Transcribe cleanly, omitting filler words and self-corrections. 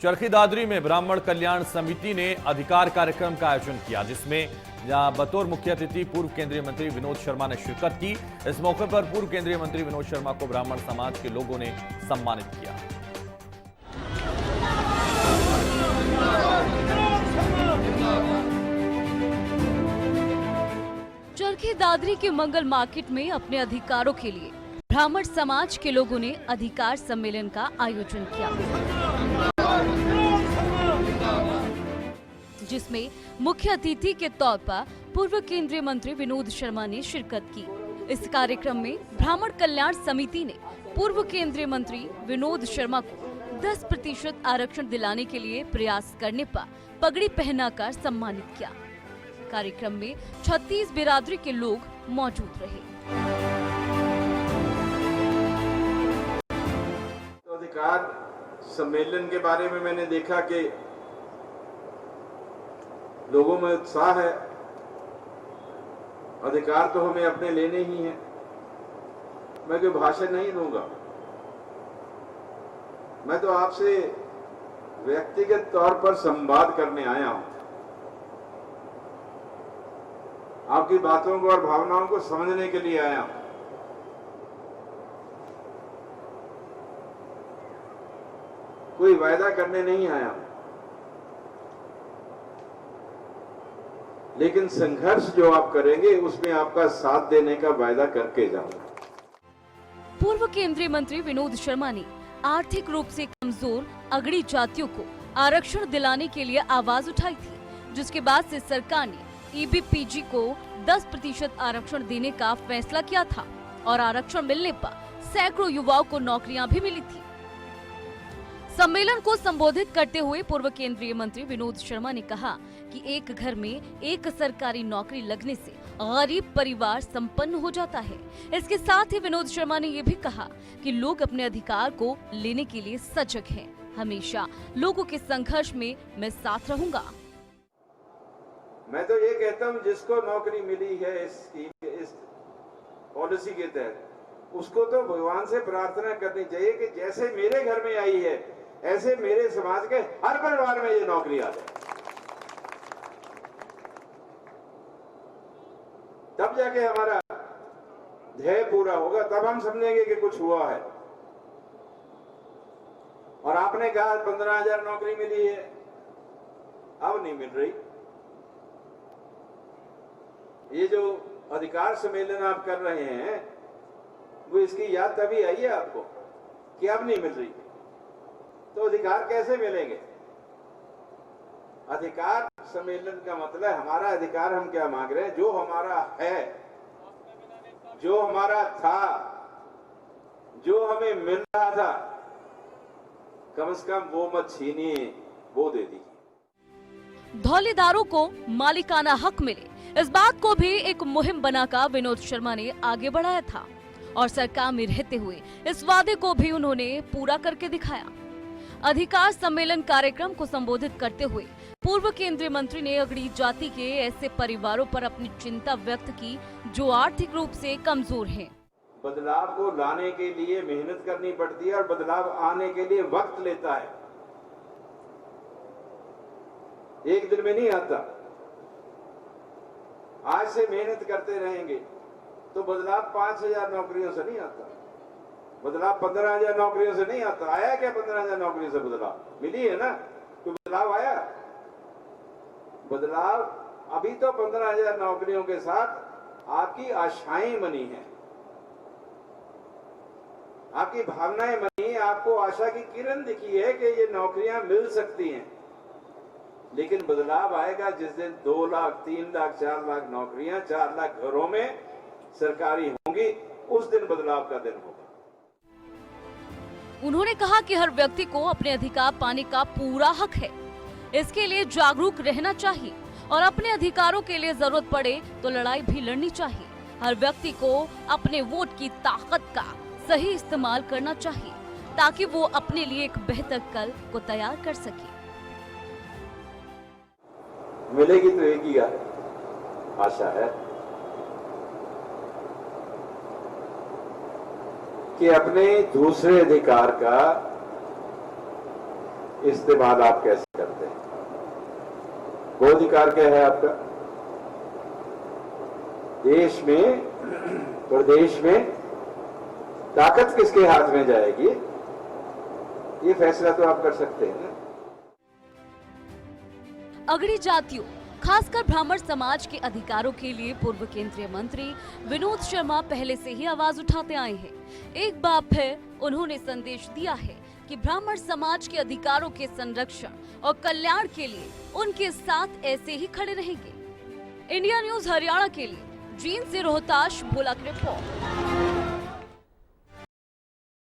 चरखी दादरी में ब्राह्मण कल्याण समिति ने अधिकार कार्यक्रम का आयोजन किया, जिसमें बतौर मुख्य अतिथि पूर्व केंद्रीय मंत्री विनोद शर्मा ने शिरकत की। इस मौके पर पूर्व केंद्रीय मंत्री विनोद शर्मा को ब्राह्मण समाज के लोगों ने सम्मानित किया। चरखी दादरी के मंगल मार्केट में अपने अधिकारों के लिए ब्राह्मण समाज के लोगों ने अधिकार सम्मेलन का आयोजन किया, जिसमें मुख्य अतिथि के तौर पर पूर्व केंद्रीय मंत्री विनोद शर्मा ने शिरकत की। इस कार्यक्रम में ब्राह्मण कल्याण समिति ने पूर्व केंद्रीय मंत्री विनोद शर्मा को 10% आरक्षण दिलाने के लिए प्रयास करने पर पगड़ी पहनाकर सम्मानित किया। कार्यक्रम में 36 बिरादरी के लोग मौजूद रहे। तो अधिकार सम्मेलन के बारे में मैंने देखा कि लोगों में उत्साह है। अधिकार तो हमें अपने लेने ही हैं। मैं कोई भाषण नहीं दूंगा, मैं तो आपसे व्यक्तिगत तौर पर संवाद करने आया हूं, आपकी बातों को और भावनाओं को समझने के लिए आया हूं। कोई वायदा करने नहीं आया हूं, लेकिन संघर्ष जो आप करेंगे उसमें आपका साथ देने का वायदा करके जाऊंगा। पूर्व केंद्रीय मंत्री विनोद शर्मा ने आर्थिक रूप से कमजोर अगड़ी जातियों को आरक्षण दिलाने के लिए आवाज उठाई थी, जिसके बाद से सरकार ने ईबीपीजी को 10% आरक्षण देने का फैसला किया था और आरक्षण मिलने पर सैकड़ों युवाओं को नौकरियां भी मिली थी। सम्मेलन को संबोधित करते हुए पूर्व केंद्रीय मंत्री विनोद शर्मा ने कहा कि एक घर में एक सरकारी नौकरी लगने से गरीब परिवार संपन्न हो जाता है। इसके साथ ही विनोद शर्मा ने ये भी कहा कि लोग अपने अधिकार को लेने के लिए सजग हैं। हमेशा लोगों के संघर्ष में मैं साथ रहूंगा। मैं तो ये कहता हूँ, जिसको नौकरी मिली है इस पॉलिसी के तहत, उसको तो भगवान से प्रार्थना करनी चाहिए कि जैसे मेरे घर में आई है ऐसे मेरे समाज के हर परिवार में ये नौकरी आ जाए। तब जाके हमारा ध्येय पूरा होगा, तब हम समझेंगे कि कुछ हुआ है। और आपने कहा 15,000 नौकरी मिली है, अब नहीं मिल रही। ये जो अधिकार सम्मेलन आप कर रहे हैं, वो इसकी याद तभी आई है आपको कि अब नहीं मिल रही, तो अधिकार कैसे मिलेंगे? अधिकार सम्मेलन का मतलब हमारा अधिकार हम क्या मांग रहे हैं, जो हमारा है, जो हमारा था, जो हमें मिल रहा था, कम से कम वो मत छीनिए, वो दे दीजिए। धौलेदारों को मालिकाना हक मिले, इस बात को भी एक मुहिम बनाकर विनोद शर्मा ने आगे बढ़ाया था और सरकार में रहते हुए इस वादे को भी उन्होंने पूरा करके दिखाया। अधिकार सम्मेलन कार्यक्रम को संबोधित करते हुए पूर्व केंद्रीय मंत्री ने अगड़ी जाति के ऐसे परिवारों पर अपनी चिंता व्यक्त की जो आर्थिक रूप से कमजोर हैं। बदलाव को लाने के लिए मेहनत करनी पड़ती है और बदलाव आने के लिए वक्त लेता है, एक दिन में नहीं आता। आज से मेहनत करते रहेंगे तो बदलाव 5,000 नौकरियों से नहीं आता, बदलाव 15,000 नौकरियों से नहीं आता। आया क्या 15,000 नौकरियों से बदलाव? मिली है ना, तो बदलाव आया। बदलाव अभी तो 15,000 नौकरियों के साथ आपकी आशाएं बनी हैं, आपकी भावनाएं बनी, आपको आशा की किरण दिखी है कि ये नौकरियां मिल सकती हैं। लेकिन बदलाव आएगा जिस दिन 2 लाख, 3 लाख, 4 लाख नौकरियां 4 लाख घरों में सरकारी होंगी, उस दिन बदलाव का दिन होगा। उन्होंने कहा कि हर व्यक्ति को अपने अधिकार पाने का पूरा हक है, इसके लिए जागरूक रहना चाहिए और अपने अधिकारों के लिए जरूरत पड़े तो लड़ाई भी लड़नी चाहिए। हर व्यक्ति को अपने वोट की ताकत का सही इस्तेमाल करना चाहिए ताकि वो अपने लिए एक बेहतर कल को तैयार कर सके। मिलेगी तो एक ही आशा है कि अपने दूसरे अधिकार का इस्तेमाल आप कैसे करते हैं। वो अधिकार क्या है आपका। देश में, प्रदेश में ताकत किसके हाथ में जाएगी, ये फैसला तो आप कर सकते हैं ना। अगड़ी जातियों, खासकर ब्राह्मण समाज के अधिकारों के लिए पूर्व केंद्रीय मंत्री विनोद शर्मा पहले से ही आवाज उठाते आए हैं। एक बार फिर उन्होंने संदेश दिया है कि ब्राह्मण समाज के अधिकारों के संरक्षण और कल्याण के लिए उनके साथ ऐसे ही खड़े रहेंगे। इंडिया न्यूज हरियाणा के लिए जींद से रोहताश भोला की रिपोर्ट।